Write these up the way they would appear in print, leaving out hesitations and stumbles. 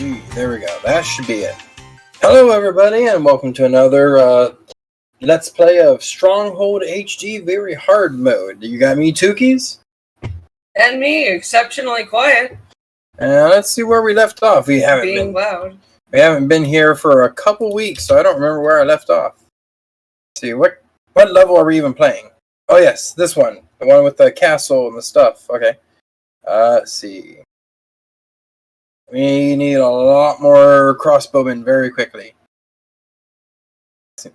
Gee, there we go. That should be it. Hello, everybody, and welcome to another Let's Play of Stronghold HD Very Hard Mode. You got me, Tukey's? And me, exceptionally quiet. And let's see where we left off. We haven't been here for a couple weeks, so I don't remember where I left off. Let's see, what level are we even playing? Oh yes, this one. The one with the castle and the stuff. Okay. Let's see. We need a lot more crossbowmen very quickly.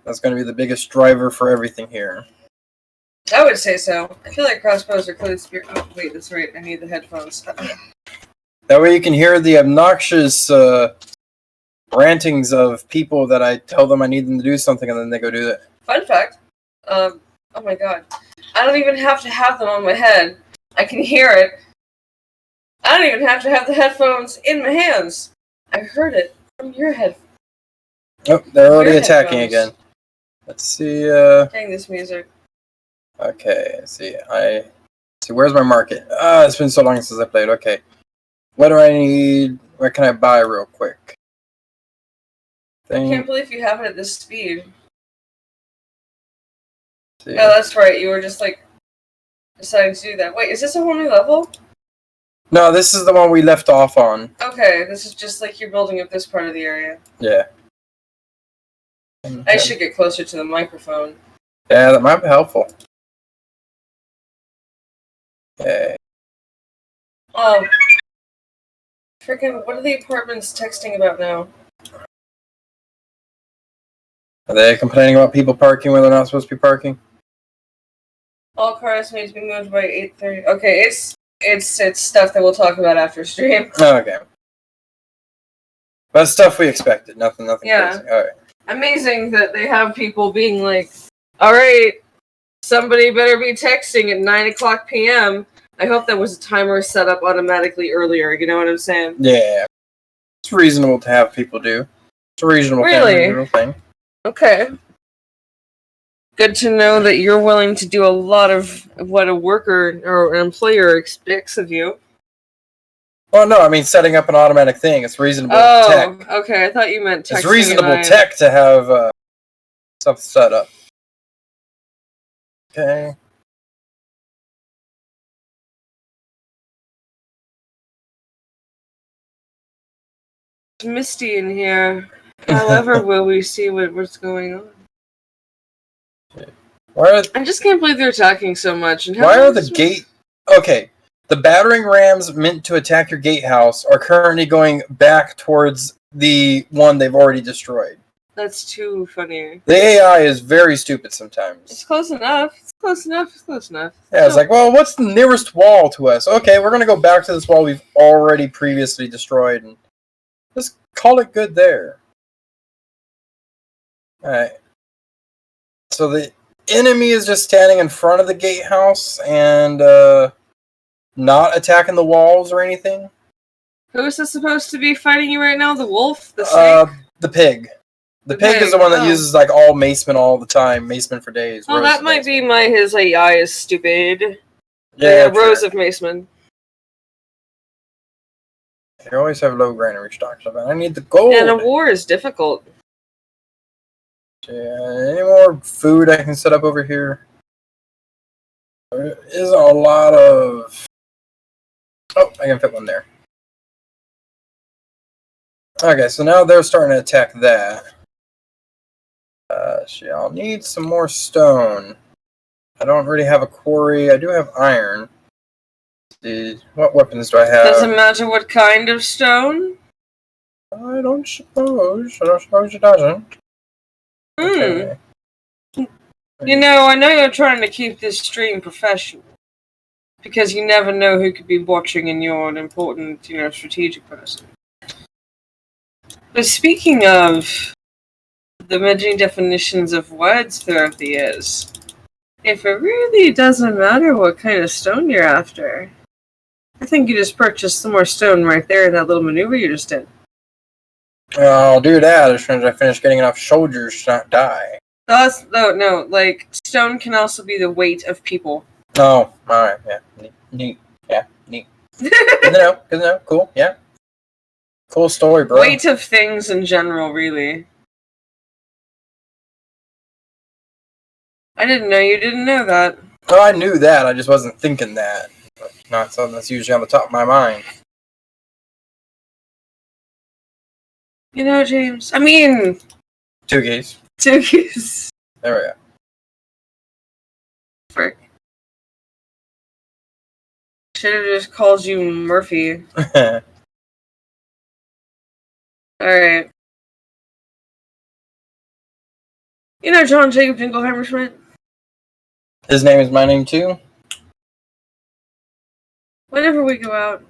That's going to be the biggest driver for everything here. I would say so. I feel like crossbows are close to... Oh, wait, that's right. I need the headphones. That way you can hear the obnoxious rantings of people that I tell them I need them to do something and then they go do it. Fun fact. Oh my god. I don't even have to have them on my head. I can hear it. I don't even have to have the headphones in my hands. I heard it from your head. Oh, they're already attacking again. Let's see, Dang this music. Okay, let's see. Where's my market? It's been so long since I played. Okay. What do I need? What can I buy real quick? I can't believe you have it at this speed. See. Oh, that's right. You were just, like, deciding to do that. Wait, is this a whole new level? No, this is the one we left off on. Okay, this is just like you're building up this part of the area. Yeah. I should get closer to the microphone. Yeah, that might be helpful. Okay. Oh. Freaking, what are the apartments texting about now? Are they complaining about people parking where they're not supposed to be parking? All cars need to be moved by 8:30. Okay, it's stuff that we'll talk about after stream. Oh, okay. But stuff we expected. Nothing yeah. crazy. Alright. Amazing that they have people being like, alright, somebody better be texting at 9 o'clock p.m. I hope that was a timer set up automatically earlier, you know what I'm saying? Yeah. It's reasonable to have people do. It's a reasonable thing. Okay. Good to know that you're willing to do a lot of what a worker or an employer expects of you. Well, no, I mean setting up an automatic thing. It's reasonable tech. Oh, okay. I thought you meant texting. It's reasonable tech to have stuff set up. Okay. It's misty in here. However, will we see what's going on? I just can't believe they're attacking so much. And why are the gate... Okay, the battering rams meant to attack your gatehouse are currently going back towards the one they've already destroyed. That's too funny. The AI is very stupid sometimes. It's close enough. It's close enough. It's close enough. Yeah, it's like, well, what's the nearest wall to us? Okay, we're going to go back to this wall we've already previously destroyed and just call it good there. Alright. So the enemy is just standing in front of the gatehouse and not attacking the walls or anything. Who is this supposed to be fighting you right now? The wolf? The snake? The pig. The pig is the one that uses like all macemen all the time. Macemen for days. Oh, that might be his AI is stupid. Yeah, rows of macemen. You always have low granary stocks. I need the gold. And a war is difficult. Yeah, any more food I can set up over here? There isn't a lot of... Oh, I can fit one there. Okay, so now they're starting to attack that. I'll need some more stone. I don't really have a quarry. I do have iron. Let's see, what weapons do I have? Does it matter what kind of stone? I don't suppose. I don't suppose it doesn't. Okay. You know, I know you're trying to keep this stream professional. Because you never know who could be watching and you're an important, strategic person. But speaking of the many definitions of words throughout the years, if it really doesn't matter what kind of stone you're after, I think you just purchased some more stone right there in that little maneuver you just did. I'll do that as soon as I finish getting enough soldiers to not die. No, like, stone can also be the weight of people. Oh, alright, yeah. Neat. Yeah, neat. Good to know, cool, yeah. Cool story, bro. Weight of things in general, really. I didn't know you didn't know that. Oh, I knew that. I just wasn't thinking that. But not something that's usually on the top of my mind. You know, James. I mean... Two geese. Two geese. There we go. Frick. Should have just called you Murphy. Alright. You know John Jacob Jingleheimer Schmidt? His name is my name too? Whenever we go out,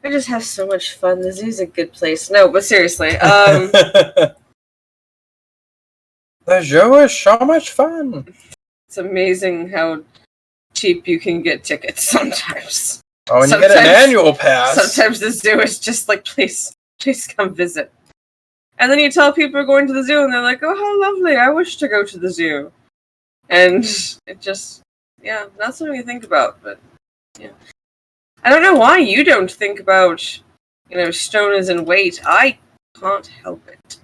I just have so much fun. The zoo's a good place. No, but seriously, The zoo is so much fun. It's amazing how cheap you can get tickets sometimes. Oh, and you get an annual pass. Sometimes the zoo is just like, please come visit. And then you tell people are going to the zoo, and they're like, oh, how lovely, I wish to go to the zoo. And it just, yeah, not something you think about, but, yeah. I don't know why you don't think about, stone is in weight. I can't help it.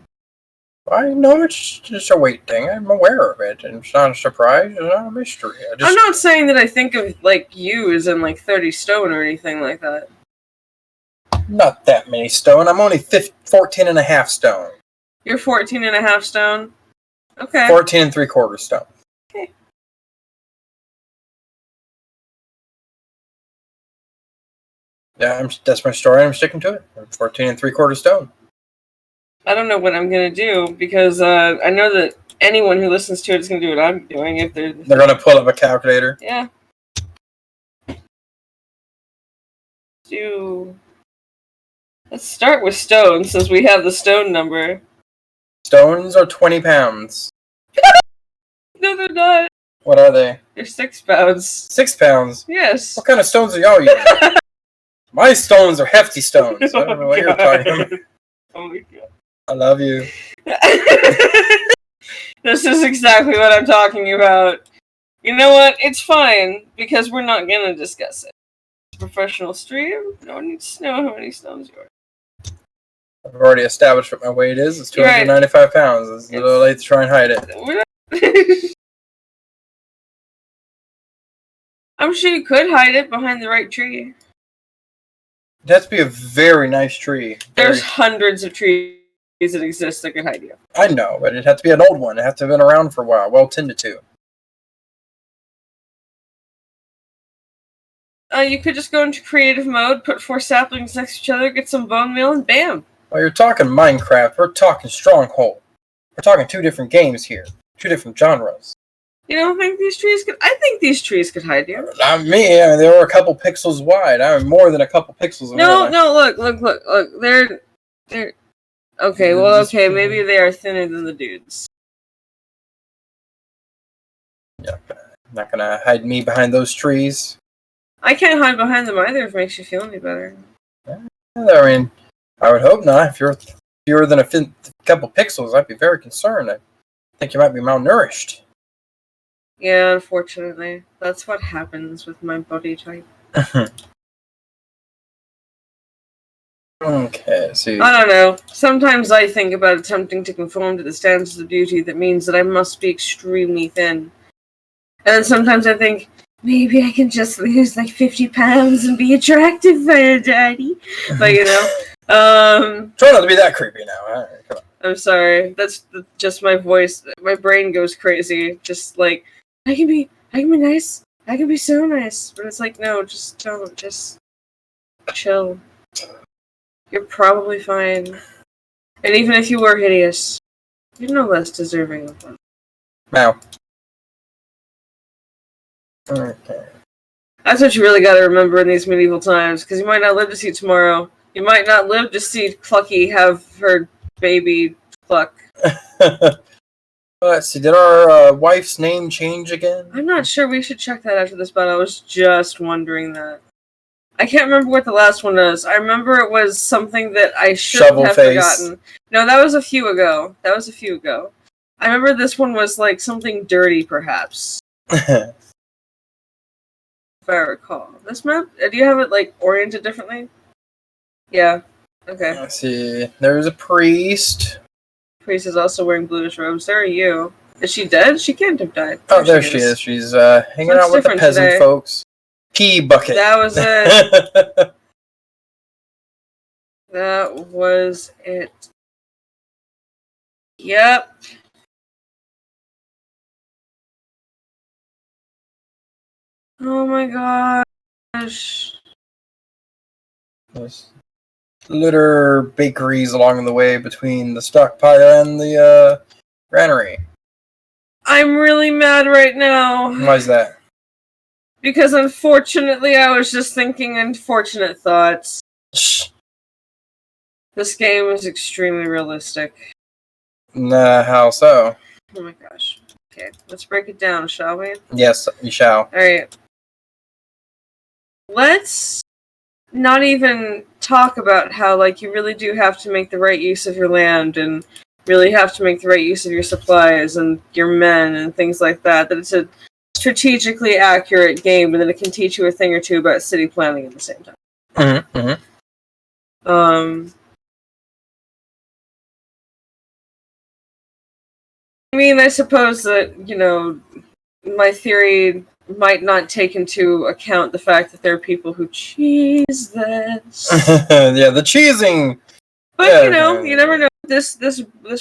I know it's just a weight thing. I'm aware of it, and it's not a surprise. It's not a mystery. I'm not saying that I think of, you as in, 30 stone or anything like that. Not that many stone. I'm only 14 and a half stone. You're 14 and a half stone? Okay. 14 and 3/4 stone. Okay. Yeah, that's my story. I'm sticking to it. I'm 14 and 3/4 stone. I don't know what I'm gonna do because I know that anyone who listens to it is gonna do what I'm doing if they're gonna pull up a calculator. Yeah. Let's start with stone since we have the stone number. Stones are 20 pounds. No, they're not. What are they? They're 6 pounds. 6 pounds? Yes. What kind of stones are y'all using? My stones are hefty stones. I don't know what you're talking about. Oh my god. I love you. This is exactly what I'm talking about. You know what? It's fine, because we're not gonna discuss it. It's a professional stream. No one needs to know how many stones you are. I've already established what my weight is. It's 295 pounds. It's a little late to try and hide it. I'm sure you could hide it behind the right tree. It has to be a very nice tree. There's hundreds of trees that exist that could hide you. I know, but it had to be an old one. It had to have been around for a while, well tended to. You could just go into creative mode, put 4 saplings next to each other, get some bone meal, and bam! Well, you're talking Minecraft. We're talking Stronghold. We're talking 2 different games here. 2 different genres. You don't think these trees could... I think these trees could hide you. Not me. I mean, they were a couple pixels wide. I mean, more than a couple pixels wide. No, look. They're... Okay, well, okay, maybe they are thinner than the dudes. Yeah, not gonna hide me behind those trees. I can't hide behind them either if it makes you feel any better. Yeah, I mean, I would hope not. If you're fewer than a couple pixels, I'd be very concerned. I think you might be malnourished. Yeah, unfortunately. That's what happens with my body type. Okay, see. I don't know. Sometimes I think about attempting to conform to the standards of beauty that means that I must be extremely thin. And then sometimes I think, maybe I can just lose 50 pounds and be attractive for a daddy. But, Try not to be that creepy now. All right, come on. I'm sorry. That's just my voice. My brain goes crazy. Just I can be nice. I can be so nice. But it's no, just don't. Just chill. You're probably fine. And even if you were hideous, you're no less deserving of one. Now. Okay. That's what you really gotta remember in these medieval times, because you might not live to see tomorrow. You might not live to see Clucky have her baby Cluck. Let's see, did our wife's name change again? I'm not sure. We should check that after this, but I was just wondering that. I can't remember what the last one was. I remember it was something that I shouldn't have forgotten. No, that was a few ago. I remember this one was something dirty, perhaps. If I recall. This map, do you have it oriented differently? Yeah. Okay. Let's see. There's a priest. Priest is also wearing bluish robes. There are you. Is she dead? She can't have died. Oh, there she is. She's hanging out with the peasant folks. Pea bucket. That was it. That was it. Yep. Oh my gosh. There's litter bakeries along the way between the stockpile and the granary. I'm really mad right now. Why is that? Because unfortunately I was just thinking unfortunate thoughts. Shh. This game is extremely realistic. Nah, how so? Oh my gosh. Okay, let's break it down, shall we? Yes, we shall. Alright. Let's not even talk about how, like, you really do have to make the right use of your land and really have to make the right use of your supplies and your men and things like that. That it's a strategically accurate game, and then it can teach you a thing or two about city planning at the same time. Mm-hmm, mm-hmm. I mean, I suppose that, you know, my theory might not take into account the fact that there are people who cheese this. Yeah, the cheesing. But yeah, you know, you never know. This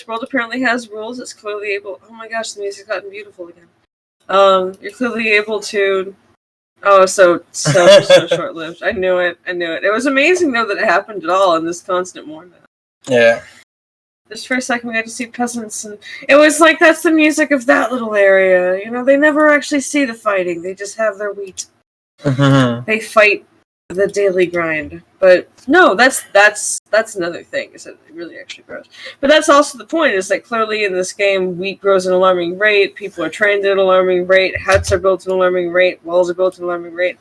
world apparently has rules. It's clearly able. Oh my gosh, the music's gotten beautiful again. You're clearly able to. Oh, so short lived. I knew it. It was amazing though that it happened at all in this constant mourning. Yeah. Just for a second, we got to see peasants, and it was like that's the music of that little area. You know, they never actually see the fighting; they just have their wheat. Mm-hmm. They fight the daily grind, but no, that's another thing. Is that it really actually grows? But that's also the point. Is that clearly in this game, wheat grows at an alarming rate. People are trained at an alarming rate. Huts are built at an alarming rate. Walls are built at an alarming rate.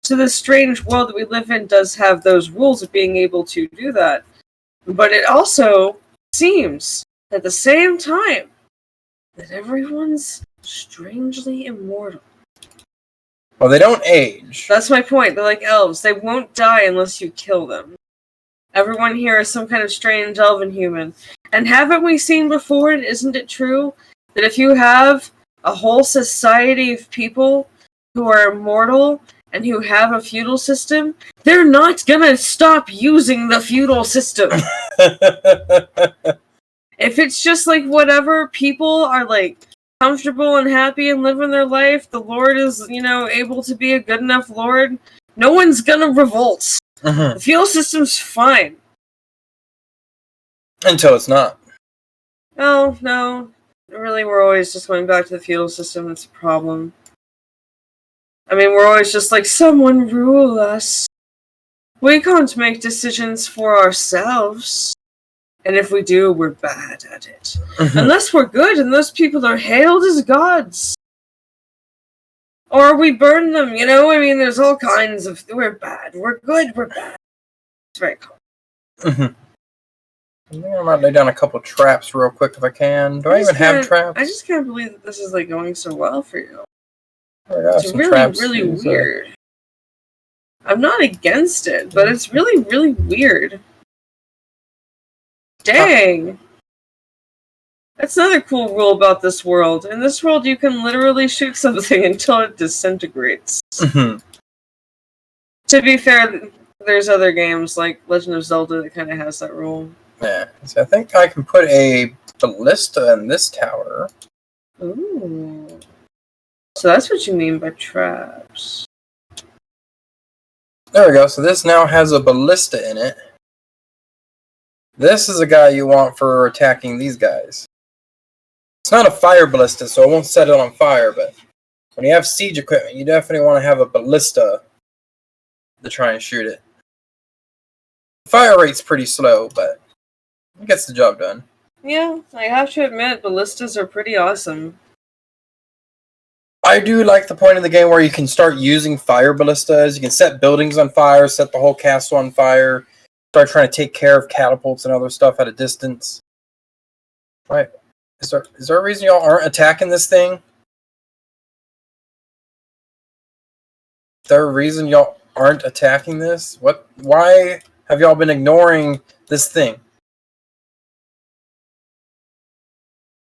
So this strange world that we live in does have those rules of being able to do that, but it also seems at the same time that everyone's strangely immortal. Well, they don't age. That's my point. They're like elves. They won't die unless you kill them. Everyone here is some kind of strange elven human. And haven't we seen before, and isn't it true, that if you have a whole society of people who are immortal and who have a feudal system, they're not gonna stop using the feudal system. If it's just like whatever, people are like comfortable and happy and living their life, the Lord is, you know, able to be a good enough Lord, no one's gonna revolt. Mm-hmm. The feudal system's fine. Until it's not. Oh, no. Really, we're always just going back to the feudal system. That's a problem. I mean, we're always just like, someone rule us. We can't make decisions for ourselves. And if we do, we're bad at it. Mm-hmm. Unless we're good, and those people are hailed as gods. Or we burn them, you know? I mean, there's all kinds of... We're bad. We're good. We're bad. It's very cool. Mm-hmm. I think I might lay down a couple traps real quick if I can. Do I even have traps? I just can't believe that this is like going so well for you. It's really weird. I'm not against it, but it's really, really weird. Dang! That's another cool rule about this world. In this world, you can literally shoot something until it disintegrates. Mm-hmm. To be fair, there's other games like Legend of Zelda that kind of has that rule. Yeah, so I think I can put a ballista in this tower. Ooh. So that's what you mean by traps. There we go. So this now has a ballista in it. This is a guy you want for attacking these guys. It's not a fire ballista, so it won't set it on fire, but when you have siege equipment, you definitely want to have a ballista to try and shoot it. The fire rate's pretty slow, but it gets the job done. Yeah, I have to admit, ballistas are pretty awesome. I do like the point of the game where you can start using fire ballistas. You can set buildings on fire, set the whole castle on fire, start trying to take care of catapults and other stuff at a distance. Right. Is there a reason y'all aren't attacking this thing? Is there a reason y'all aren't attacking this? What? Why have y'all been ignoring this thing?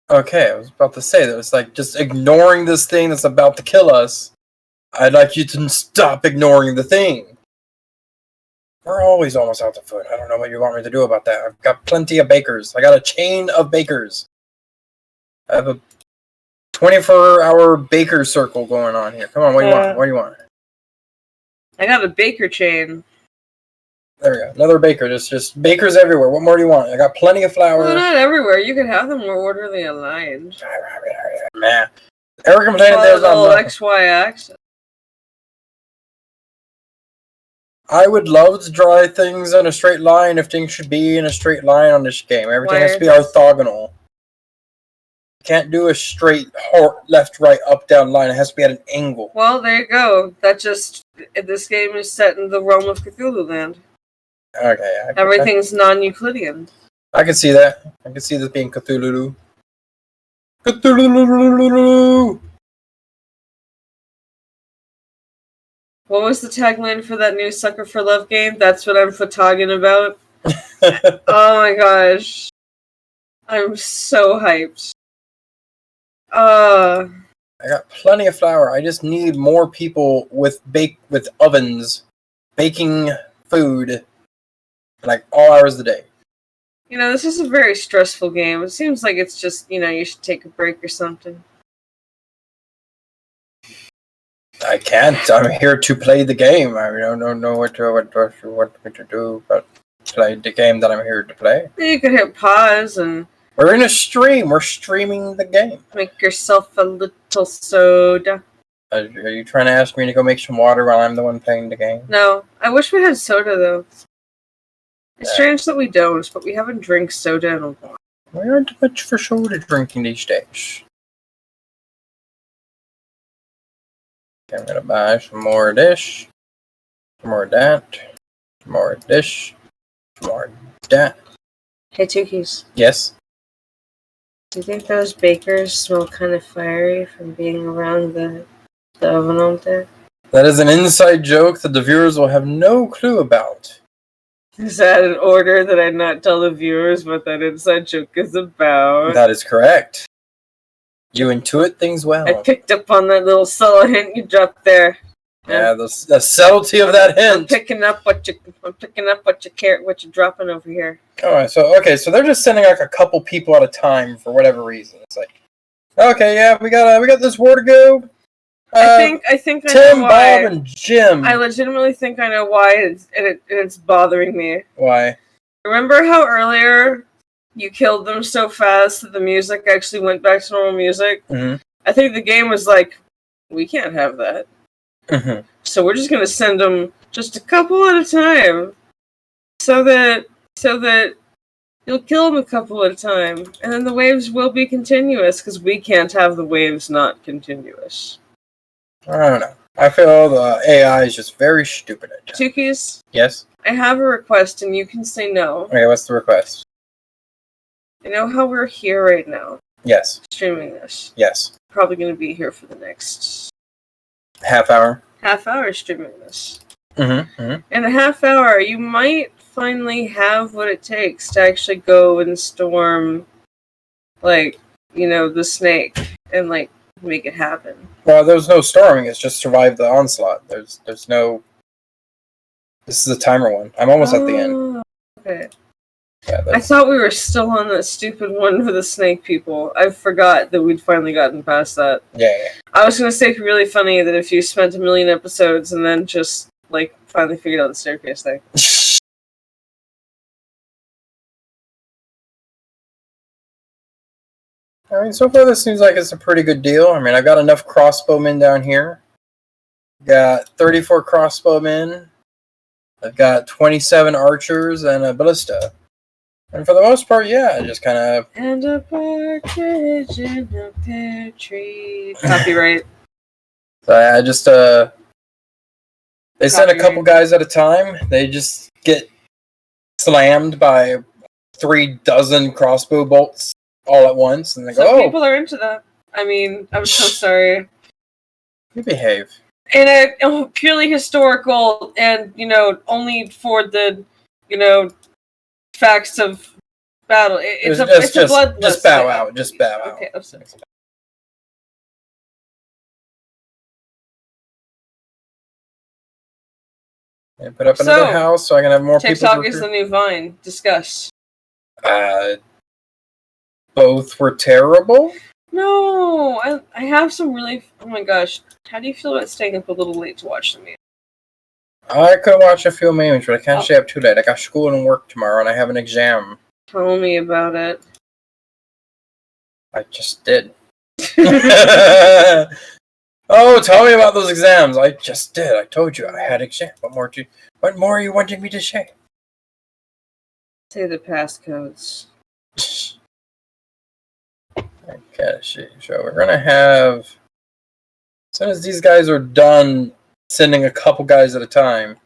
Okay, I was about to say that it's like just ignoring this thing that's about to kill us. I'd like you to stop ignoring the thing. We're always almost out of food. I don't know what you want me to do about that. I've got plenty of bakers. I got a chain of bakers. I have a 24-hour baker circle going on here. Come on, what do you want? What do you want? I got a baker chain. There we go. Another baker. Just bakers everywhere. What more do you want? I got plenty of flour. Well, not everywhere. You can have them more orderly aligned. Man. Eric complained there's not much. XY axis. I would love to draw things in a straight line if things should be in a straight line on this game. Everything has to be orthogonal. Can't do a straight left, right, up, down line. It has to be at an angle. Well, there you go. This game is set in the realm of Cthulhu land. Okay. Everything's non-Euclidean. I can see that. I can see this being Cthulhu. Cthulhu. What was the tagline for that new Sucker for Love game? That's what I'm talking about. Oh my gosh. I'm so hyped. I got plenty of flour. I just need more people with ovens baking food like all hours of the day. You know, this is a very stressful game. It seems like it's just, you should take a break or something. I can't. I'm here to play the game. I don't know what to do, but play the game that I'm here to play. You could hit pause and... We're in a stream. We're streaming the game. Make yourself a little soda. Are you trying to ask me to go make some water while I'm the one playing the game? No. I wish we had soda, though. It's strange that we don't, but we haven't drank soda in a while. We aren't much for soda drinking these days. Okay, I'm gonna buy some more of this, some more of that, some more of this, some more of that. Hey, Tukis. Yes? Do you think those bakers smell kind of fiery from being around the oven all day? That is an inside joke that the viewers will have no clue about. Is that an order that I not tell the viewers what that inside joke is about? That is correct. You intuit things well. I picked up on that little subtle hint you dropped there. Yeah, the subtlety of that hint. I'm picking up what you're dropping over here. Alright, so they're just sending like a couple people at a time for whatever reason. It's like, okay, yeah, we got this war to go. I think I Tim, know why. Bob, and Jim. I legitimately think I know why, it's bothering me. Why? Remember how earlier you killed them so fast that the music actually went back to normal music? Mm-hmm. I think the game was like, we can't have that. Mm-hmm. So we're just going to send them just a couple at a time. So that you'll kill them a couple at a time. And then the waves will be continuous, because we can't have the waves not continuous. I don't know. I feel the AI is just very stupid at that. Tukis? Yes? I have a request, and you can say no. Okay, what's the request? You know how we're here right now? Yes. Streaming this. Yes. Probably going to be here for the next... half hour streaming this. Mm-hmm. Mm-hmm. In a half hour, you might finally have what it takes to actually go and storm, the snake, and, make it happen. Well, there's no storming. It's just survive the onslaught. There's no... This is a timer one. I'm almost at the end. Okay. Yeah, I thought we were still on that stupid one for the snake people. I forgot that we'd finally gotten past that. Yeah. I was going to say it'd be really funny that if you spent 1 million episodes and then just, finally figured out the staircase thing. I mean, so far this seems like it's a pretty good deal. I mean, I've got enough crossbowmen down here. Got 34 crossbowmen. I've got 27 archers and a ballista. And for the most part, yeah, just kind of... And a partridge in a pear tree. Copyright. So I just, they send a couple guys at a time. They just get slammed by 36 crossbow bolts all at once. And they go, Some people are into that. I mean, I'm so sorry. You behave. In a purely historical and, only for the... facts of battle. It's a bloodless. Just bow out. Just bow out. Okay, And put up another house so I can have more people. TikTok is the new Vine. Discuss. Both were terrible. No, I have some really. Oh my gosh, how do you feel about staying up a little late to watch the memes? I could watch a few memes, but I can't stay up too late. I got school and work tomorrow, and I have an exam. Tell me about it. I just did. Oh, tell me about those exams. I just did. I told you I had exam. What more are you wanting me to say? Say the passcodes. Okay, so we're gonna have. As soon as these guys are done sending a couple guys at a time.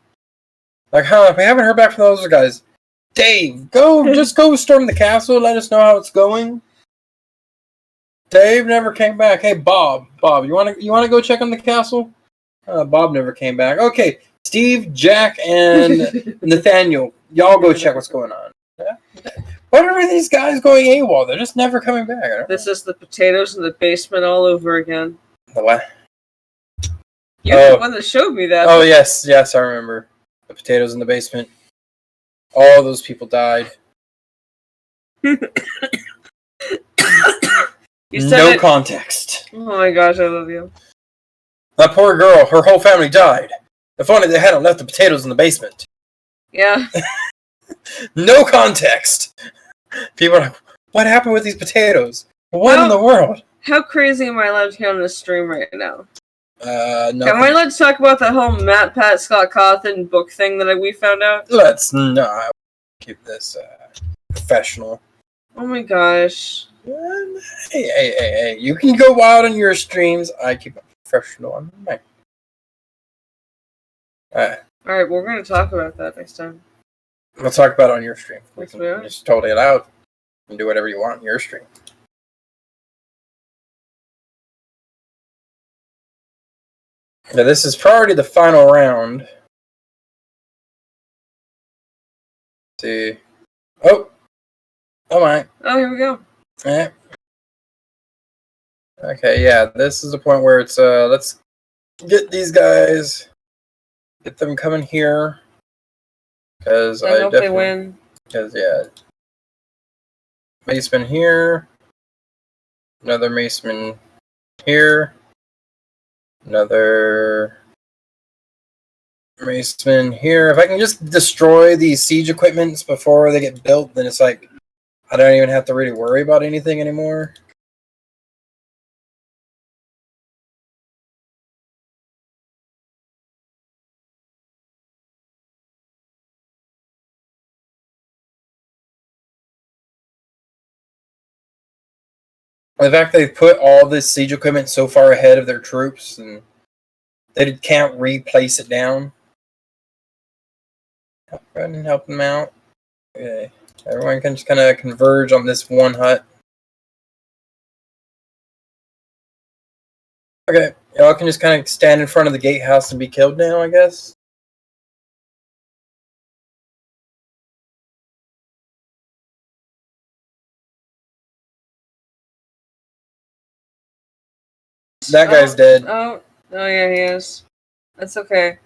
Like, we haven't heard back from those guys. Dave, just go storm the castle. Let us know how it's going. Dave never came back. Hey, Bob, you wanna go check on the castle? Bob never came back. Okay, Steve, Jack, and Nathaniel, y'all go check what's going on. Yeah. What are these guys going AWOL? They're just never coming back. This is the potatoes in the basement all over again. The what? You're the one that showed me that. Oh, yes, I remember. The potatoes in the basement. All those people died. No context. Oh my gosh, I love you. That poor girl, her whole family died. If only they hadn't left the potatoes in the basement. Yeah. No context. People are like, what happened with these potatoes? What in the world? How crazy am I allowed to hear on this stream right now? No. Am I allowed to talk about that whole Matt, Pat, Scott Cawthon book thing that we found out? Let's not keep this professional. Oh my gosh. Hey. You can go wild on your streams. I keep it professional on mine. Alright, we're going to talk about that next time. We'll talk about it on your stream. We can just totally allowed. You can do whatever you want on your stream. Now, this is probably the final round. Let's see. Oh my. Oh, here we go. Yeah. Okay, yeah, this is the point where it's, let's get these guys, get them coming here. Because I hope they win. Because, yeah. Maceman here. Another Maceman here. Another Maceman here. If I can just destroy these siege equipments before they get built, then it's like, I don't even have to really worry about anything anymore. The fact they've put all this siege equipment so far ahead of their troops and they can't replace it down. Go ahead and help them out. Okay. Everyone can just kind of converge on this one hut. Okay. Y'all can just kind of stand in front of the gatehouse and be killed now, I guess. That guy's dead. Oh, yeah, he is. That's okay.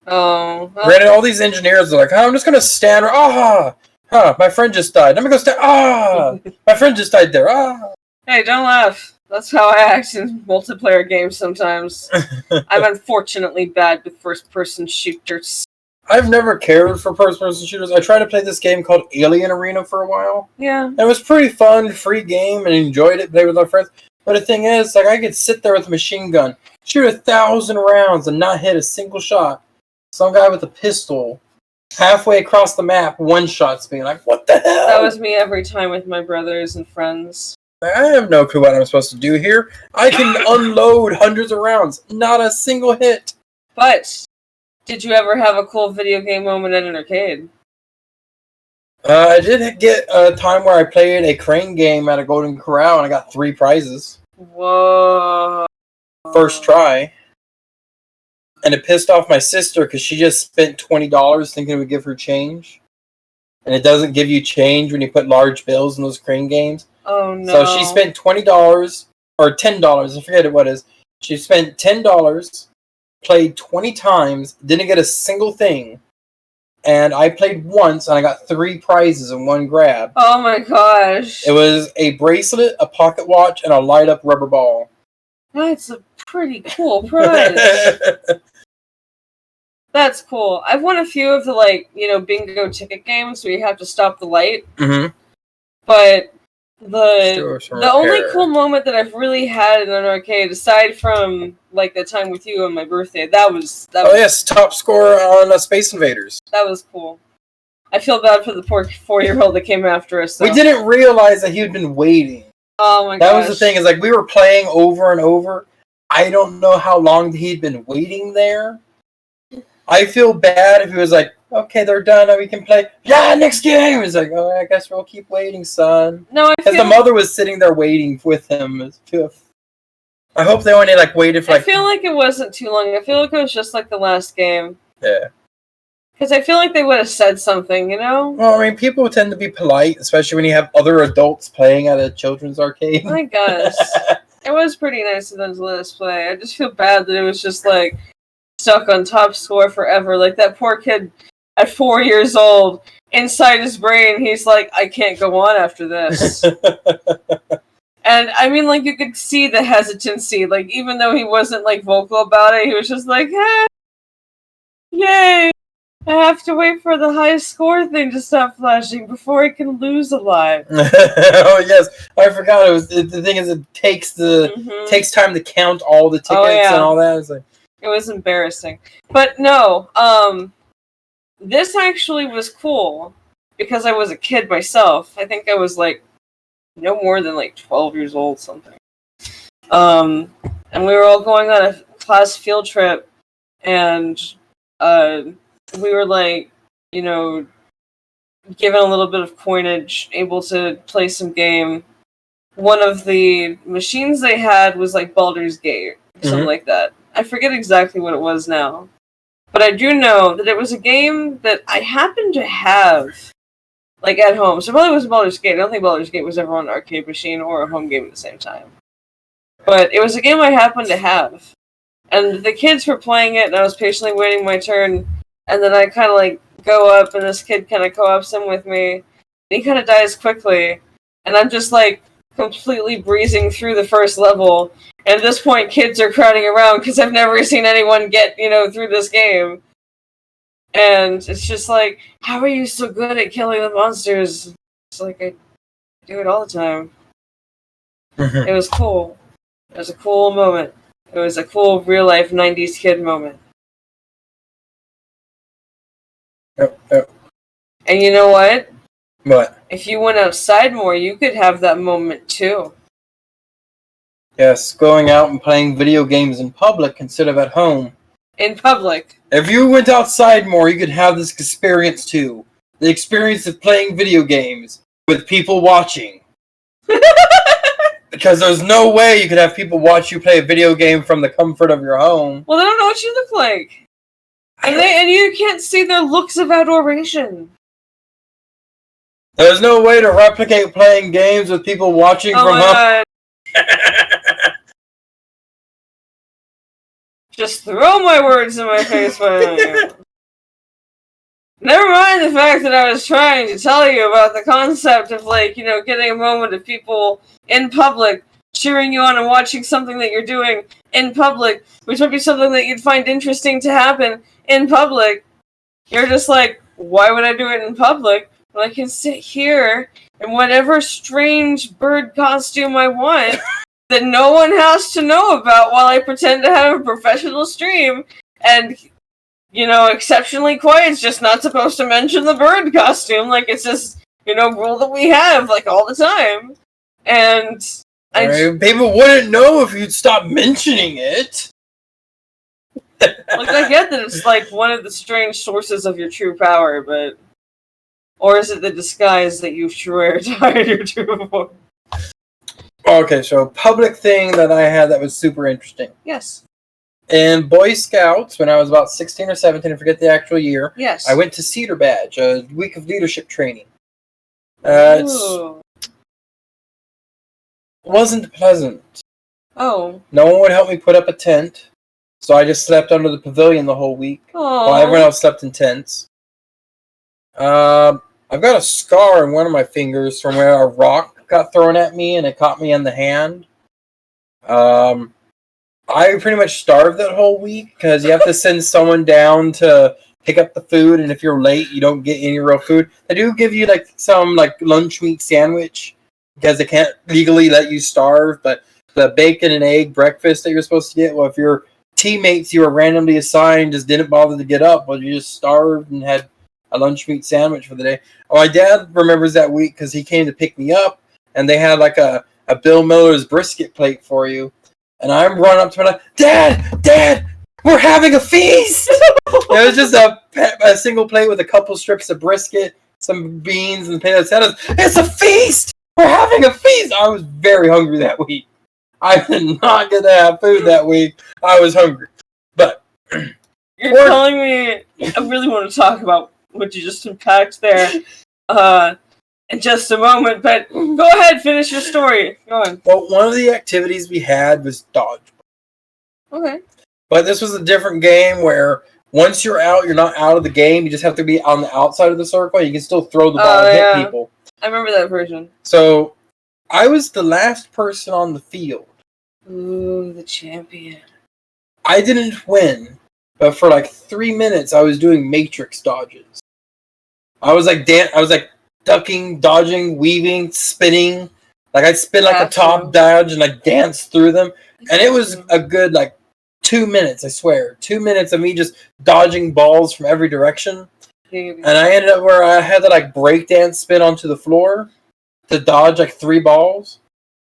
Oh. Granted, all these engineers are like, I'm just gonna stand. My friend just died. Let me go stand. My friend just died there. Hey, don't laugh. That's how I act in multiplayer games sometimes. I'm unfortunately bad with first-person shooters. I've never cared for first-person shooters. I tried to play this game called Alien Arena for a while. Yeah. It was pretty fun, free game, and enjoyed it. Play with my friends. But the thing is, like, I could sit there with a machine gun, shoot 1,000 rounds, and not hit a single shot. Some guy with a pistol, halfway across the map, one-shots me. Like, what the hell? That was me every time with my brothers and friends. I have no clue what I'm supposed to do here. I can unload hundreds of rounds. Not a single hit. But, did you ever have a cool video game moment in an arcade? I did get a time where I played a crane game at a Golden Corral and I got 3 prizes. Whoa. First try. And it pissed off my sister because she just spent $20 thinking it would give her change. and it doesn't give you change when you put large bills in those crane games. Oh no! So she spent $20 or $10. I forget what it is. She spent $10, played 20 times, didn't get a single thing, and I played once and I got 3 prizes in one grab. Oh my gosh! It was a bracelet, a pocket watch, and a light up rubber ball. That's a pretty cool prize. That's cool. I've won a few of the bingo ticket games where you have to stop the light. Mm-hmm. But the only cool moment that I've really had in an arcade, aside from the time with you on my birthday, that was yes, top score on Space Invaders. That was cool. I feel bad for the poor 4-year-old that came after us. Though. We didn't realize that he had been waiting. Oh my gosh. That was the thing, is we were playing over and over. I don't know how long he'd been waiting there. I feel bad if he was like, okay, they're done, now we can play. Yeah, next game! He's like, oh, I guess we'll keep waiting, son. No, because the mother was sitting there waiting with him. I hope they only waited for I feel like it wasn't too long. I feel like it was just the last game. Yeah. Because I feel like they would have said something, you know? Well, I mean, people tend to be polite, especially when you have other adults playing at a children's arcade. I guess. It was pretty nice of them to let us play. I just feel bad that it was just stuck on top score forever. That poor kid at 4 years old, inside his brain, he's like, I can't go on after this. And I mean, you could see the hesitancy. Even though he wasn't vocal about it, he was just like, hey, yay! I have to wait for the high score thing to stop flashing before I can lose a lot. Oh yes, I forgot. The thing is, it takes takes time to count all the tickets and all that. It was embarrassing, but no. This actually was cool because I was a kid myself. I think I was no more than 12 years old, something. And we were all going on a class field trip, and we were given a little bit of coinage, able to play some game. One of the machines they had was Baldur's Gate, something like that. I forget exactly what it was now. But I do know that it was a game that I happened to have, at home. So it probably was Baldur's Gate. I don't think Baldur's Gate was ever on an arcade machine or a home game at the same time. But it was a game I happened to have. And the kids were playing it, and I was patiently waiting my turn. And then I kind of, go up, and this kid kind of co-ops him with me. And he kind of dies quickly. And I'm just, completely breezing through the first level. And at this point, kids are crowding around because I've never seen anyone get, through this game. And it's just how are you so good at killing the monsters? It's I do it all the time. It was cool. It was a cool moment. It was a cool real-life 90s kid moment. Yep. And you know what? What? If you went outside more, you could have that moment too. Yes, going out and playing video games in public instead of at home. In public. If you went outside more, you could have this experience too. The experience of playing video games with people watching. Because there's no way you could have people watch you play a video game from the comfort of your home. Well, they don't know what you look like. And you can't see their looks of adoration. There's no way to replicate playing games with people watching from home. God. Just throw my words in my face. Never mind the fact that I was trying to tell you about the concept of, getting a moment of people in public cheering you on and watching something that you're doing in public, which might be something that you'd find interesting to happen in public. You're just why would I do it in public? Well, I can sit here in whatever strange bird costume I want that no one has to know about while I pretend to have a professional stream and, exceptionally quiet. It's just not supposed to mention the bird costume. It's this, rule that we have, all the time. And people wouldn't know if you'd stop mentioning it. I get that it's one of the strange sources of your true power, but... Or is it the disguise that you swear to hide your true form? Okay, so public thing that I had that was super interesting. Yes. in Boy Scouts, when I was about 16 or 17, I forget the actual year. Yes. I went to Cedar Badge, a week of leadership training. It wasn't pleasant. Oh. No one would help me put up a tent, so I just slept under the pavilion the whole week. Oh. While everyone else slept in tents. I've got a scar on one of my fingers from where a rock got thrown at me and it caught me on the hand. I pretty much starved that whole week because you have to send someone down to pick up the food, and if you're late, you don't get any real food. They do give you like some like lunch meat sandwich because they can't legally let you starve, but the bacon and egg breakfast that you're supposed to get, well, if your teammates you were randomly assigned just didn't bother to get up, well, you just starved and had a lunch meat sandwich for the day. Oh, my dad remembers that week because he came to pick me up, and they had like a Bill Miller's brisket plate for you. And I'm running up to my Dad, we're having a feast! It was just a single plate with a couple strips of brisket, some beans, and potatoes. It's a feast! We're having a feast! I was very hungry that week. I did not get to have food that week. I was hungry. But you're telling me I really want to talk about what you just unpacked there in just a moment, but go ahead, finish your story. Go on. Well, one of the activities we had was dodgeball. Okay. But this was a different game where once you're out, you're not out of the game. You just have to be on the outside of the circle. You can still throw the ball and hit people. I remember that version. So I was the last person on the field. Ooh, the champion. I didn't win, but for like 3 minutes, I was doing matrix dodges. I was like ducking, dodging, weaving, spinning. Like I'd spin like a top dodge and I'd dance through them. And it was a good like 2 minutes, I swear. 2 minutes of me just dodging balls from every direction. And I ended up where I had to like breakdance spin onto the floor to dodge like 3 balls.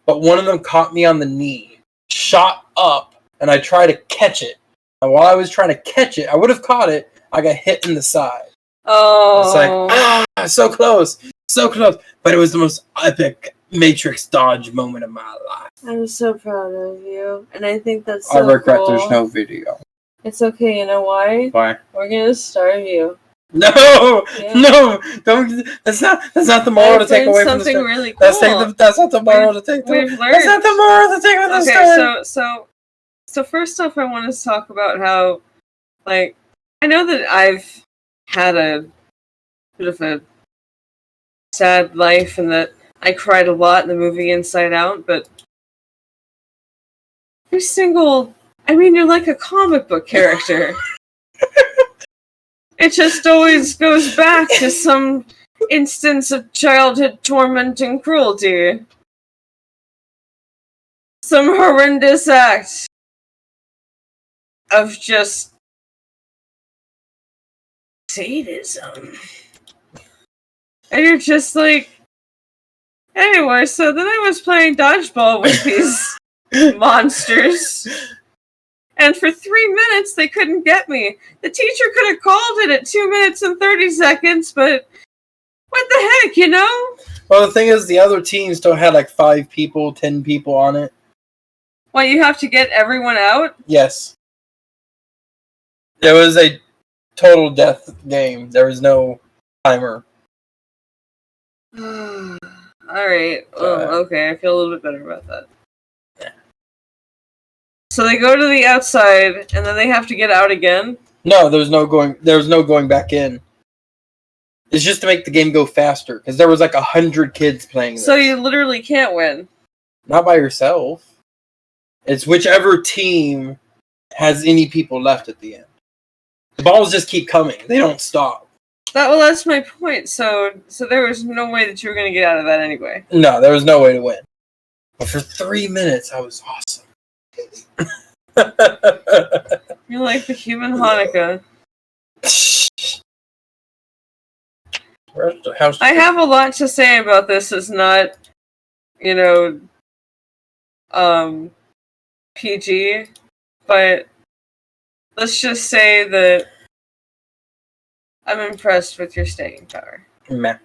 But one of them caught me on the knee, shot up, and I tried to catch it. And while I was trying to catch it, I would have caught it. I got hit in the side. Oh. It's like, so close. So close. But it was the most epic Matrix dodge moment of my life. I'm so proud of you. And I think that's so I regret cool. there's no video. It's okay, you know why? Why? We're gonna starve you. No! Yeah. No! Don't that's not the moral to take away from the story. Really cool. That's not the moral to take away. That's not the moral to take away from the story. So first off I want to talk about how like I know that I've had a bit of a sad life and that I cried a lot in the movie Inside Out, but you're like a comic book character. It just always goes back to some instance of childhood torment and cruelty. Some horrendous act of just sadism. And you're just like... Anyway, so then I was playing dodgeball with these monsters. And for 3 minutes, they couldn't get me. The teacher could have called it at 2 minutes and 30 seconds, but what the heck, you know? Well, the thing is, the other team still had like 5 people, 10 people on it. Well, you have to get everyone out? Yes. It was a total death game. There was no timer. Alright. Oh, okay. I feel a little bit better about that. So they go to the outside, and then they have to get out again? No, there's no going back in. It's just to make the game go faster, because there was like 100 kids playing this. So you literally can't win? Not by yourself. It's whichever team has any people left at the end. The balls just keep coming. They don't stop. That's my point. So there was no way that you were going to get out of that anyway. No, there was no way to win. But for 3 minutes, I was awesome. You're like the human Hanukkah. I have a lot to say about this. It's not, PG, but let's just say that I'm impressed with your staying power. Meh.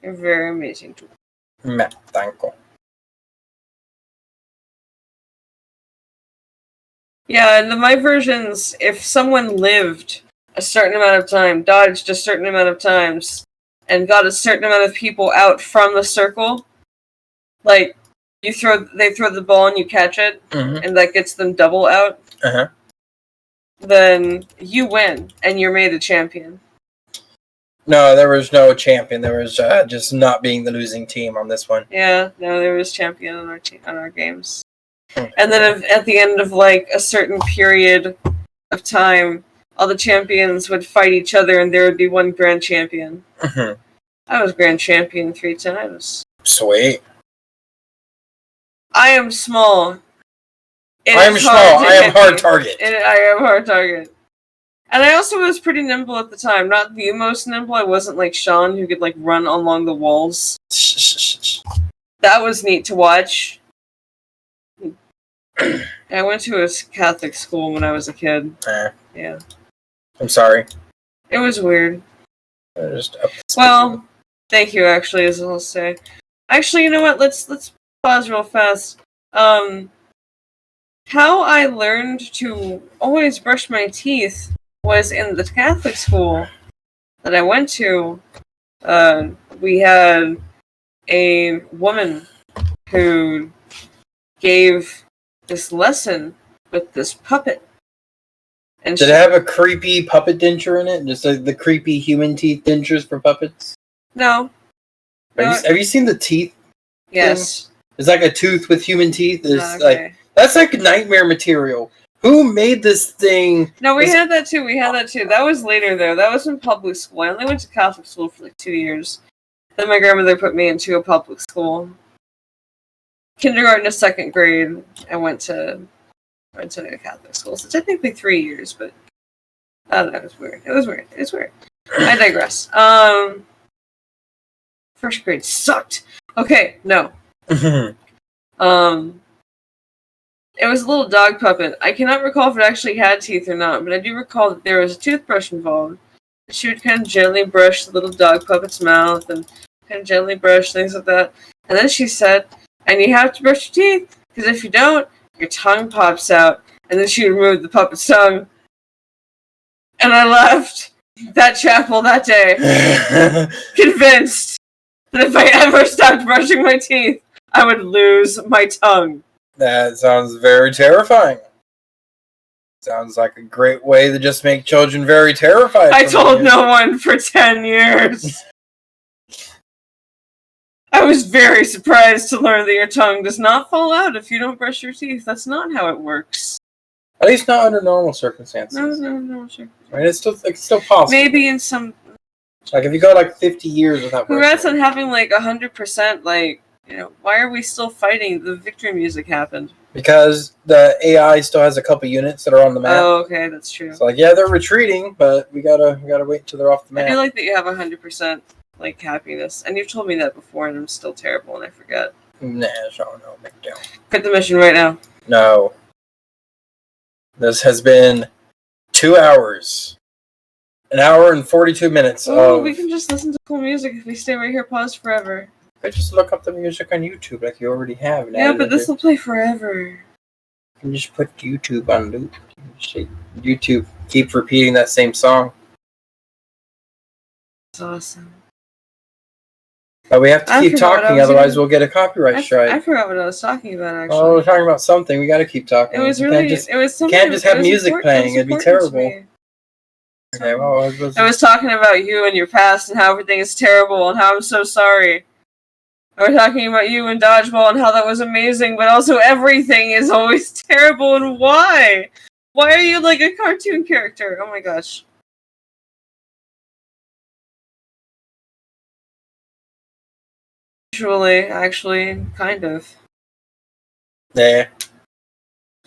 You're very amazing too. Meh. Thank you. Yeah, in my versions, if someone lived a certain amount of time, dodged a certain amount of times, and got a certain amount of people out from the circle, like they throw the ball and you catch it, and that gets them double out. Then you win and you're made a champion. No, there was no champion. There was just not being the losing team on this one. Yeah, no, there was champion on our games. And then at the end of like a certain period of time, all the champions would fight each other, and there would be one grand champion. I was grand champion 3 times. Sweet. I am small. I am small. I am hard target. I am hard target. And I also was pretty nimble at the time. Not the most nimble. I wasn't like Sean, who could like run along the walls. That was neat to watch. I went to a Catholic school when I was a kid. Yeah. I'm sorry. It was weird. Well, thank you, actually, as I'll say. Actually, you know what? Let's pause real fast. How I learned to always brush my teeth was in the Catholic school that I went to. We had a woman who gave this lesson with this puppet. And did it have a creepy puppet denture in it? Just like the creepy human teeth dentures for puppets? No. Have you seen the teeth? Yes. Thing? It's like a tooth with human teeth. It's like that's like nightmare material. Who made this thing? No, we had that too. That was later though. That was in public school. I only went to Catholic school for like 2 years. Then my grandmother put me into a public school. Kindergarten to 2nd grade, I went to a Catholic school. So technically 3 years, but I don't know. It was weird. I digress. 1st grade sucked. Okay, no. It was a little dog puppet. I cannot recall if it actually had teeth or not, but I do recall that there was a toothbrush involved. She would kind of gently brush the little dog puppet's mouth and kind of gently brush things like that. And then she said, and you have to brush your teeth, because if you don't, your tongue pops out. And then she removed the puppet's tongue. And I left that chapel that day, convinced that if I ever stopped brushing my teeth, I would lose my tongue. That sounds very terrifying. Sounds like a great way to just make children very terrified. I told no one for 10 years. I was very surprised to learn that your tongue does not fall out if you don't brush your teeth. That's not how it works. At least not under normal circumstances. No, sure. I mean, it's still possible. Maybe in some... Like, if you go, 50 years without brushing. Congrats on having, 100%, why are we still fighting? The victory music happened. Because the AI still has a couple units that are on the map. Oh, okay, that's true. It's they're retreating, but we gotta wait until they're off the map. I do like that you have 100%, happiness. And you've told me that before, and I'm still terrible, and I forget. Nah, no, big deal. Quit the mission right now. No. This has been 2 hours. 1 hour and 42 minutes. Oh, we can just listen to cool music if we stay right here paused forever. I just look up the music on YouTube like you already have. Yeah, but this will play forever. You can just put YouTube on loop. YouTube keep repeating that same song. That's awesome. But we have to keep talking, otherwise we'll get a copyright strike. I forgot what I was talking about, actually. Oh, we're talking about something. We got to keep talking. It was something. Can't just have music playing. It'd be terrible. Okay, well, I was talking about you and your past and how everything is terrible and how I'm so sorry. I was talking about you and Dodgeball and how that was amazing, but also everything is always terrible, and why? Why are you like a cartoon character? Oh my gosh. Actually, kind of. Yeah.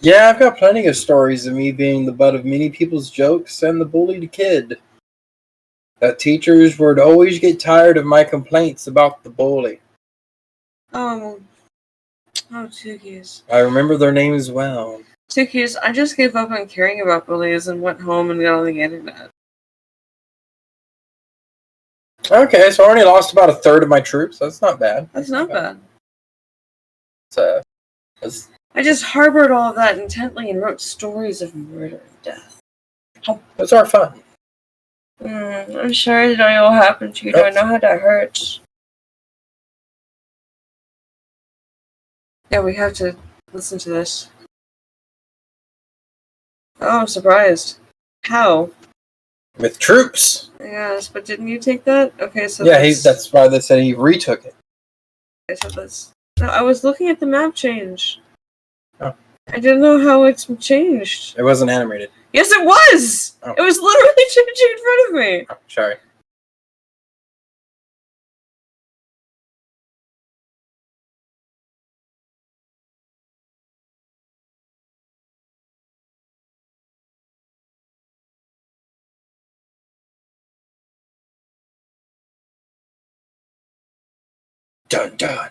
Yeah, I've got plenty of stories of me being the butt of many people's jokes and the bullied kid. That teachers would always get tired of my complaints about the bully. Tukis. I remember their names well. Tukis, I just gave up on caring about bullies and went home and got on the internet. Okay, so I already lost about 1/3 of my troops. That's not bad. That's not bad. I just harbored all of that intently and wrote stories of murder and death. Those are fun. I'm sorry that all happened to you. I know how that hurts. Yeah, we have to listen to this. Oh, I'm surprised. How? With troops. Yes, but didn't you take that? Okay, so yeah, that's why they said he retook it. Okay, so that's... No, I was looking at the map change. Oh. I didn't know how it's changed. It wasn't animated. Yes, it was! Oh. It was literally changing in front of me. Oh, sorry. Dun dun.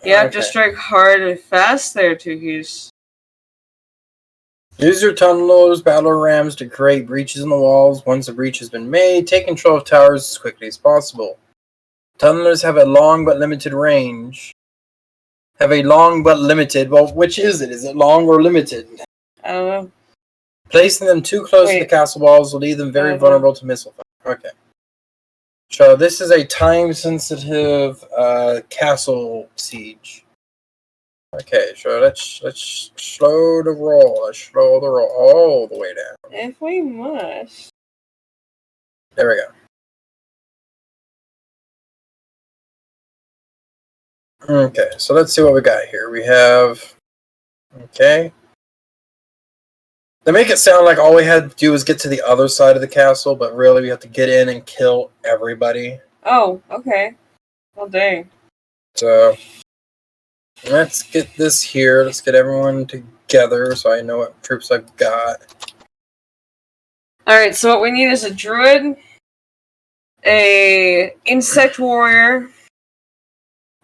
Yeah, just strike hard and fast there, Tukis. Use your tunnelers, battle rams to create breaches in the walls. Once a breach has been made, take control of towers as quickly as possible. Tunnelers have a long but limited range. Well, which is it? Is it long or limited? I don't know. Placing them too close to the castle walls will leave them very vulnerable to missile fire. Okay. So this is a time-sensitive castle siege. Okay, so let's slow the roll. Let's slow the roll all the way down. If we must. There we go. Okay, so let's see what we got here. We have... Okay. They make it sound like all we had to do was get to the other side of the castle, but really we have to get in and kill everybody. Oh, okay. Well, dang. So... let's get this here. Let's get everyone together so I know what troops I've got. Alright, so what we need is a druid, a insect warrior,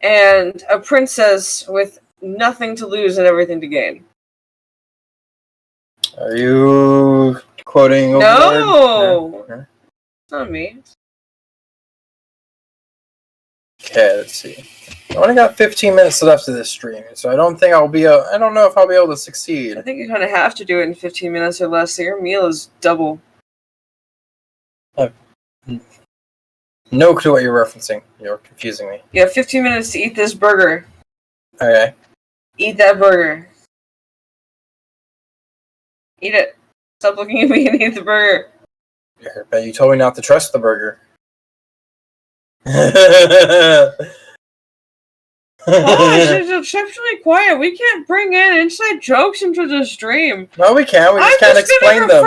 and a princess with nothing to lose and everything to gain. Are you quoting over No! there? It's not me. Okay, let's see. I only got 15 minutes left of this stream, so I don't think I don't know if I'll be able to succeed. I think you kind of have to do it in 15 minutes or less, so your meal is double. No clue what you're referencing. You're confusing me. You have 15 minutes to eat this burger. Okay. Eat that burger. Eat it. Stop looking at me and eat the burger. But you told me not to trust the burger. Gosh, it's exceptionally quiet. We can't bring in inside jokes into the stream. No, we can. We just can't explain them.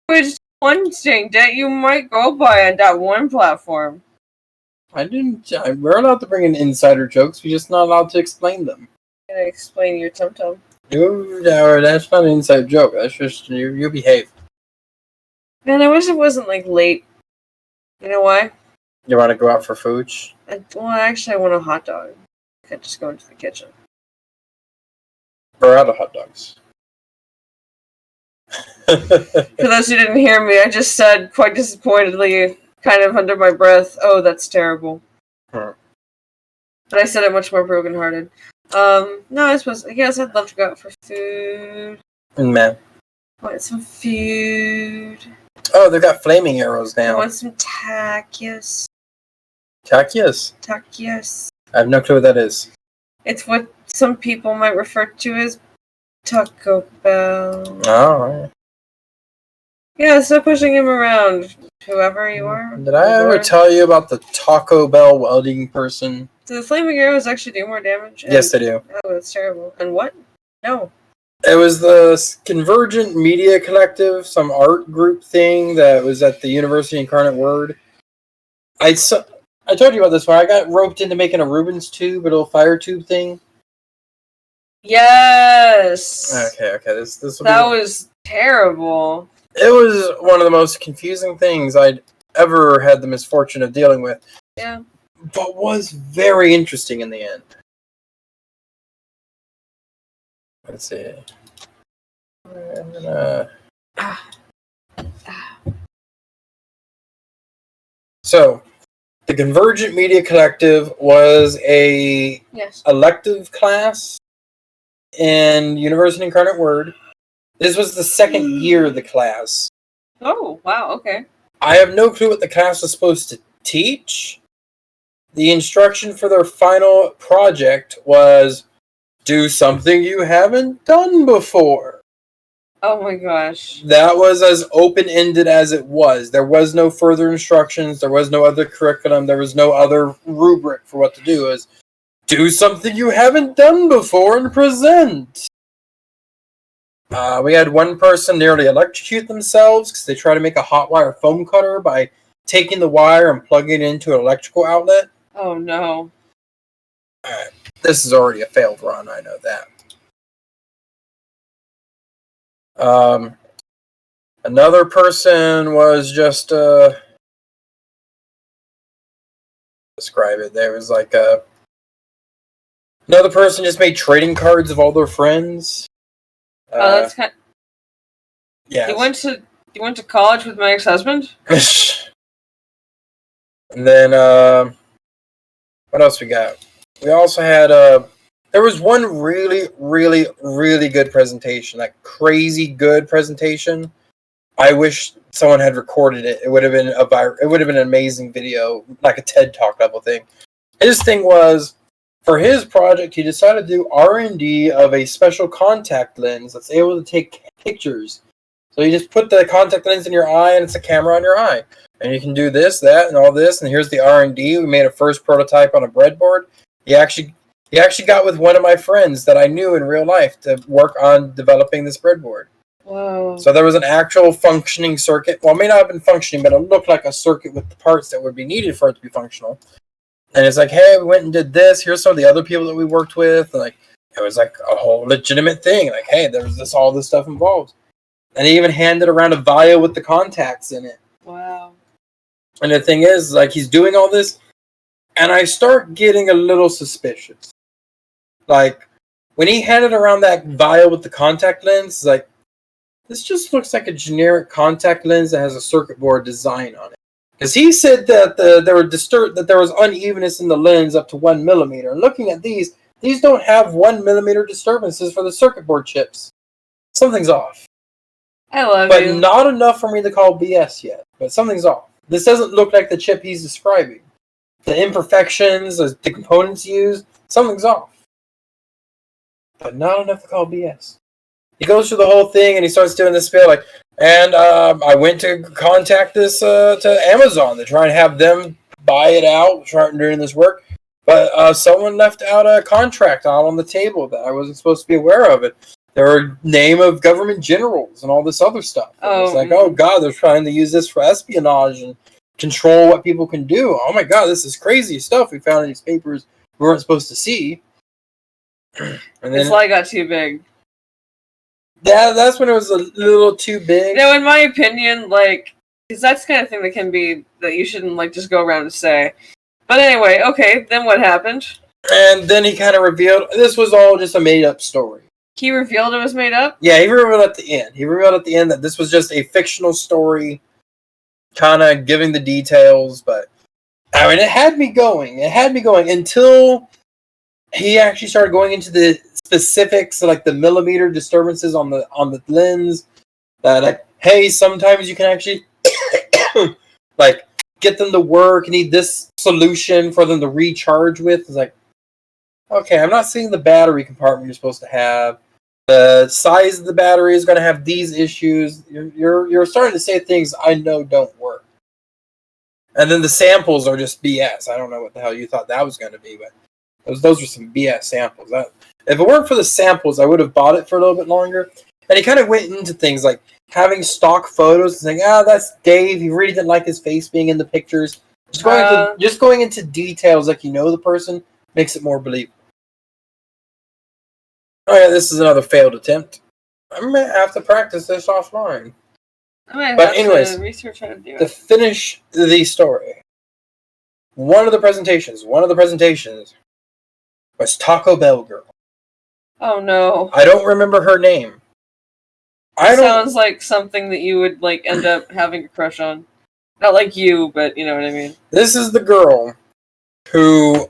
It's one thing that you might go by on that one platform. We're allowed to bring in insider jokes. We're just not allowed to explain them. Can I explain your tum-tum? No, that's not an inside joke. That's just you behave. Man, I wish it wasn't like late. You know why? You want to go out for food? Actually, I want a hot dog. I can't just go into the kitchen. We're out of hot dogs. For those who didn't hear me, I just said quite disappointedly, kind of under my breath, "Oh, that's terrible." But I said it much more brokenhearted. No, I guess I'd love to go out for food. Man. I want some food. Oh, they've got flaming arrows now. I want some takios. Takios? Takios. I have no clue what that is. It's what some people might refer to as Taco Bell. Oh, right. Yeah, stop pushing him around, whoever you are. Did I ever tell you about the Taco Bell welding person? Do the flaming arrows actually do more damage? Yes, they do. Oh, that's terrible. And what? No. It was the Convergent Media Collective, some art group thing that was at the University Incarnate Word. I told you about this one. I got roped into making a Rubik's Tube, a little fire tube thing. Yes. Okay. This that was terrible. It was one of the most confusing things I'd ever had the misfortune of dealing with. Yeah. But was very interesting in the end. Let's see. I'm gonna... So, the Convergent Media Collective was a elective class in University Incarnate Word. This was the second year of the class. Oh, wow, okay. I have no clue what the class was supposed to teach. The instruction for their final project was, do something you haven't done before. Oh my gosh. That was as open-ended as it was. There was no further instructions. There was no other curriculum. There was no other rubric for what to do. It was, do something you haven't done before and present. We had one person nearly electrocute themselves because they tried to make a hot wire foam cutter by taking the wire and plugging it into an electrical outlet. Oh no. Alright, this is already a failed run, I know that. Another person was just, describe it, there was like another person just made trading cards of all their friends. Oh, that's kind. Yeah. You went to college with my ex-husband? And then, what else we got? We also had, there was one really, really, really good presentation. Like, crazy good presentation. I wish someone had recorded it. It would have been an amazing video, like a TED Talk level thing. His thing was, for his project, he decided to do R&D of a special contact lens that's able to take pictures. So you just put the contact lens in your eye, and it's a camera on your eye. And you can do this, that, and all this. And here's the R&D. We made a first prototype on a breadboard. He actually got with one of my friends that I knew in real life to work on developing this breadboard. Whoa. So there was an actual functioning circuit. Well, it may not have been functioning, but it looked like a circuit with the parts that would be needed for it to be functional. And it's like, hey, we went and did this. Here's some of the other people that we worked with. And like, it was like a whole legitimate thing. Like, hey, there was all this stuff involved. And he even handed around a vial with the contacts in it. Wow. And the thing is, like, he's doing all this, and I start getting a little suspicious. Like, when he handed around that vial with the contact lens, like, this just looks like a generic contact lens that has a circuit board design on it. Because he said that there was unevenness in the lens up to 1 millimeter. And looking at these don't have 1 millimeter disturbances for the circuit board chips. Something's off. I love but you. But not enough for me to call BS yet. But something's off. This doesn't look like the chip he's describing. The imperfections, the components used, something's off. But not enough to call BS. He goes through the whole thing and he starts doing this spiel like, and I went to contact this to Amazon to try and have them buy it out, doing this work. But someone left out a contract out on the table that I wasn't supposed to be aware of it. There were name of government generals and all this other stuff. It's like, oh God, they're trying to use this for espionage and control what people can do. Oh my God, this is crazy stuff we found in these papers we weren't supposed to see. And then, this lie got too big. Yeah, that's when it was a little too big. You know, in my opinion, like, because that's the kind of thing that can be, that you shouldn't, like, just go around and say. But anyway, okay, then what happened? And then he kind of revealed, this was all just a made-up story. He revealed it was made up? Yeah, he revealed at the end. He revealed at the end that this was just a fictional story, kind of giving the details, but, I mean, it had me going. It had me going until he actually started going into the specifics, like the millimeter disturbances on the lens. That, like, hey, sometimes you can actually like get them to work. You need this solution for them to recharge with. It's like, okay, I'm not seeing the battery compartment you're supposed to have. The size of the battery is going to have these issues. You're starting to say things I know don't work. And then the samples are just BS. I don't know what the hell you thought that was going to be, but those were some BS samples. If it weren't for the samples, I would have bought it for a little bit longer. And he kind of went into things like having stock photos and saying, that's Dave. He really didn't like his face being in the pictures. Just going into details like you know the person makes it more believable. Oh yeah, this is another failed attempt. I'm going to have to practice this offline. I might But have anyways, to research how to do to it. finish the story, one of the presentations was Taco Bell Girl. Oh no. I don't remember her name. It sounds like something that you would like end up having a crush on. Not like you, but you know what I mean. This is the girl who,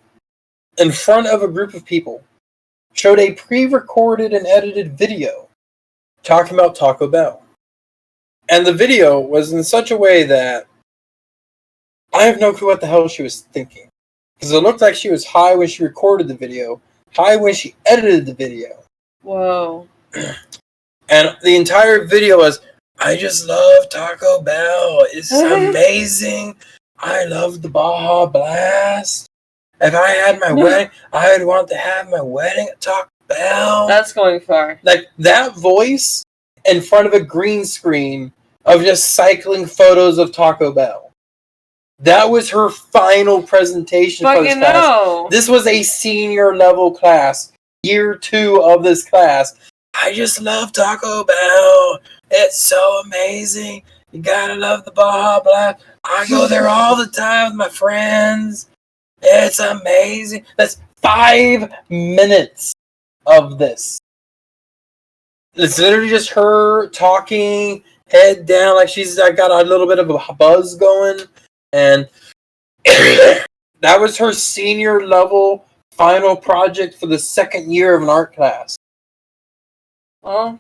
in front of a group of people, showed a pre-recorded and edited video talking about Taco Bell. And the video was in such a way that I have no clue what the hell she was thinking. Because it looked like she was high when she recorded the video, high when she edited the video. Whoa. And the entire video was, I just love Taco Bell. It's amazing. I love the Baja Blast. If I had my wedding, I would want to have my wedding at Taco Bell. That's going far. Like, that voice in front of a green screen of just cycling photos of Taco Bell. That was her final presentation for this class. This was a senior level class. Year 2 of this class. I just love Taco Bell. It's so amazing. You gotta love the Baja Blast. I go there all the time with my friends. It's amazing. That's 5 minutes of this. It's literally just her talking, head down, like she's got a little bit of a buzz going. And that was her senior level final project for the second year of an art class. Well,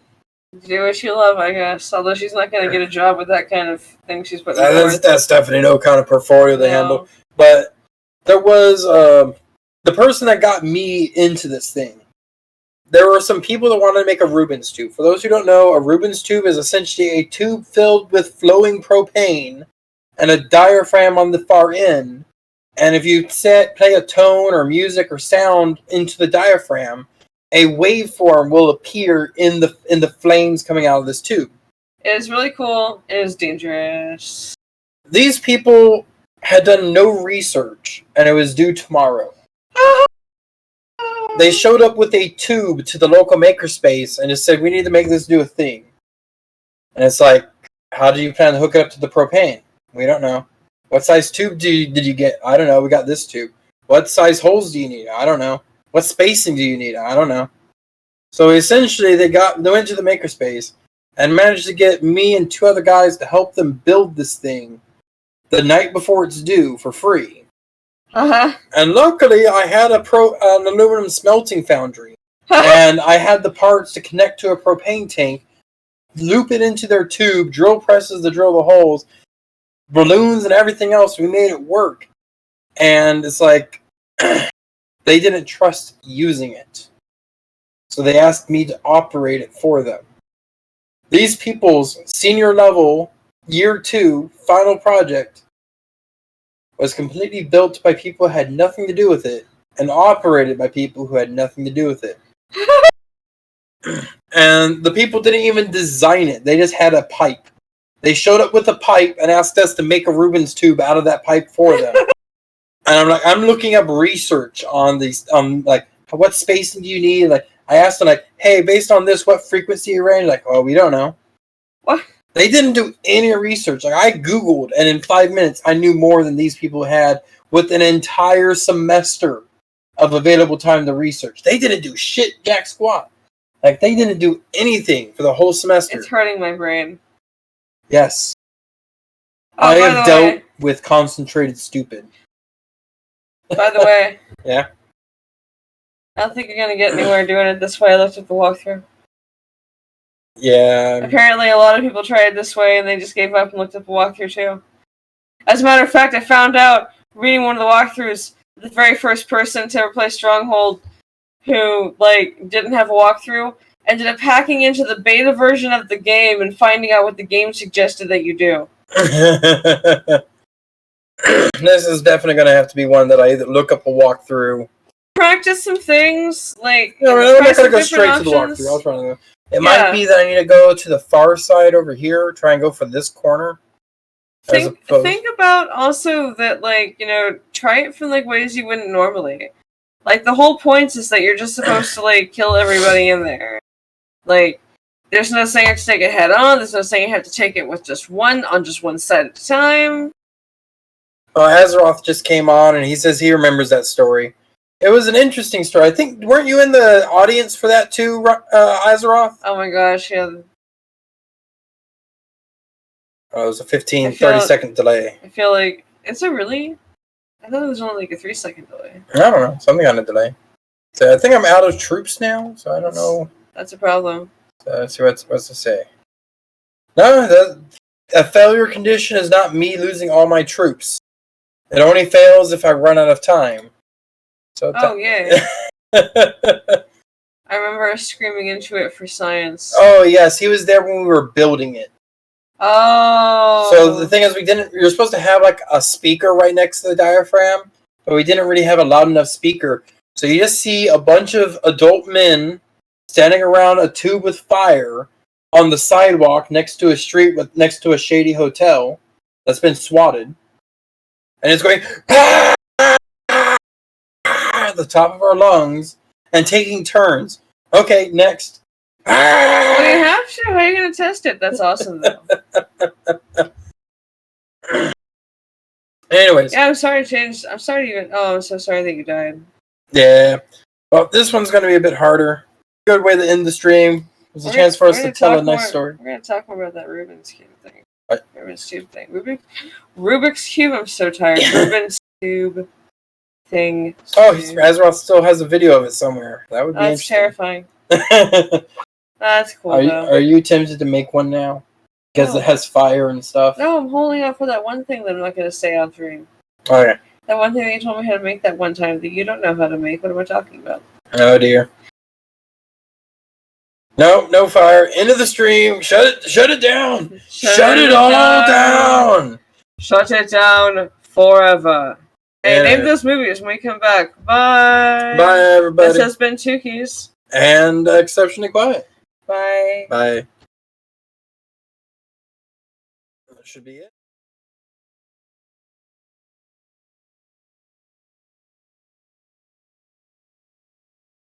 do what you love, I guess. Although she's not going to get a job with that kind of thing she's putting forth. That's definitely no kind of portfolio to handle. But there was the person that got me into this thing. There were some people that wanted to make a Rubens tube. For those who don't know, a Rubens tube is essentially a tube filled with flowing propane and a diaphragm on the far end. And if you play a tone or music or sound into the diaphragm, a waveform will appear in the flames coming out of this tube. It is really cool. It is dangerous. These people had done no research, and it was due tomorrow. They showed up with a tube to the local makerspace and just said, we need to make this do a thing. And it's like, how do you plan to hook it up to the propane? We don't know. What size tube did you get? I don't know. We got this tube. What size holes do you need? I don't know. What spacing do you need? I don't know. So essentially, they went to the makerspace and managed to get me and 2 other guys to help them build this thing the night before it's due for free. And luckily, I had an aluminum smelting foundry, and I had the parts to connect to a propane tank, loop it into their tube, drill presses to drill the holes, balloons and everything else. We made it work, and it's like they didn't trust using it, so they asked me to operate it for them. These people's senior level year 2 final project was completely built by people who had nothing to do with it and operated by people who had nothing to do with it. And the people didn't even design it. They just had a pipe. They showed up with a pipe and asked us to make a Rubens tube out of that pipe for them. And I'm looking up research on these, like, what spacing do you need? Like, I asked them, like, hey, based on this, what frequency range? Like, oh, we don't know. What? They didn't do any research. Like, I Googled, and in 5 minutes, I knew more than these people had with an entire semester of available time to research. They didn't do shit, jack squat. Like, they didn't do anything for the whole semester. It's hurting my brain. Yes. Oh, I have dealt with concentrated stupid. By the way. Yeah? I don't think you're going to get anywhere doing it this way. I looked at the walkthrough. Yeah. Apparently a lot of people tried it this way and they just gave up and looked at the walkthrough too. As a matter of fact, I found out, reading one of the walkthroughs, the very first person to ever play Stronghold who, like, didn't have a walkthrough ended up hacking into the beta version of the game and finding out what the game suggested that you do. This is definitely going to have to be one that I either look up a walkthrough. Practice some things, like... No, I'm not going to go straight to the walkthrough. I was trying to go. It might be that I need to go to the far side over here, try and go for this corner. Think about also that, like, you know, try it from, like, ways you wouldn't normally. Like, the whole point is that you're just supposed to, like, kill everybody in there. Like, There's no saying you have to take it head on. There's no saying you have to take it with just one side at a time. Azeroth just came on, and he says he remembers that story. It was an interesting story. I think, weren't you in the audience for that too, Azeroth? Oh my gosh, yeah. Oh, it was a 30-second delay. I feel like, is it really? I thought it was only like a 3-second delay. I don't know, something on a delay. So I think I'm out of troops now, so I don't know. That's a problem. So let's see what's to say. No, a failure condition is not me losing all my troops. It only fails if I run out of time. So yeah. I remember screaming into it for science. Oh yes, he was there when we were building it. Oh. So the thing is, you're supposed to have like a speaker right next to the diaphragm, but we didn't really have a loud enough speaker. So you just see a bunch of adult men standing around a tube with fire on the sidewalk next to a street next to a shady hotel that's been swatted, and it's going at the top of our lungs and taking turns. Okay, next. Well, you have to. How are you going to test it? That's awesome, though. Anyways. Yeah, I'm sorry to change. I'm sorry to even. Oh, I'm so sorry that you died. Yeah. Well, this one's going to be a bit harder. Good way to end the stream. There's a chance for us to tell a nice story. We're going to talk more about that Rubik's Cube thing. What? Rubik's Cube thing. Rubik's Cube, I'm so tired. Rubik's Cube thing. Oh, Azeroth still has a video of it somewhere. That would be interesting. Terrifying. That's cool, Are you tempted to make one now? Because it has fire and stuff? No, I'm holding out for that one thing that I'm not going to say on stream. Okay. That one thing that you told me how to make that one time that you don't know how to make. What am I talking about? Oh, dear. No fire. End of the stream. Shut it down. Shut it all down. Shut it down forever. Hey, name those movies when we come back. Bye. Bye, everybody. This has been Tukey's. And Exceptionally Quiet. Bye. Bye. That should be it.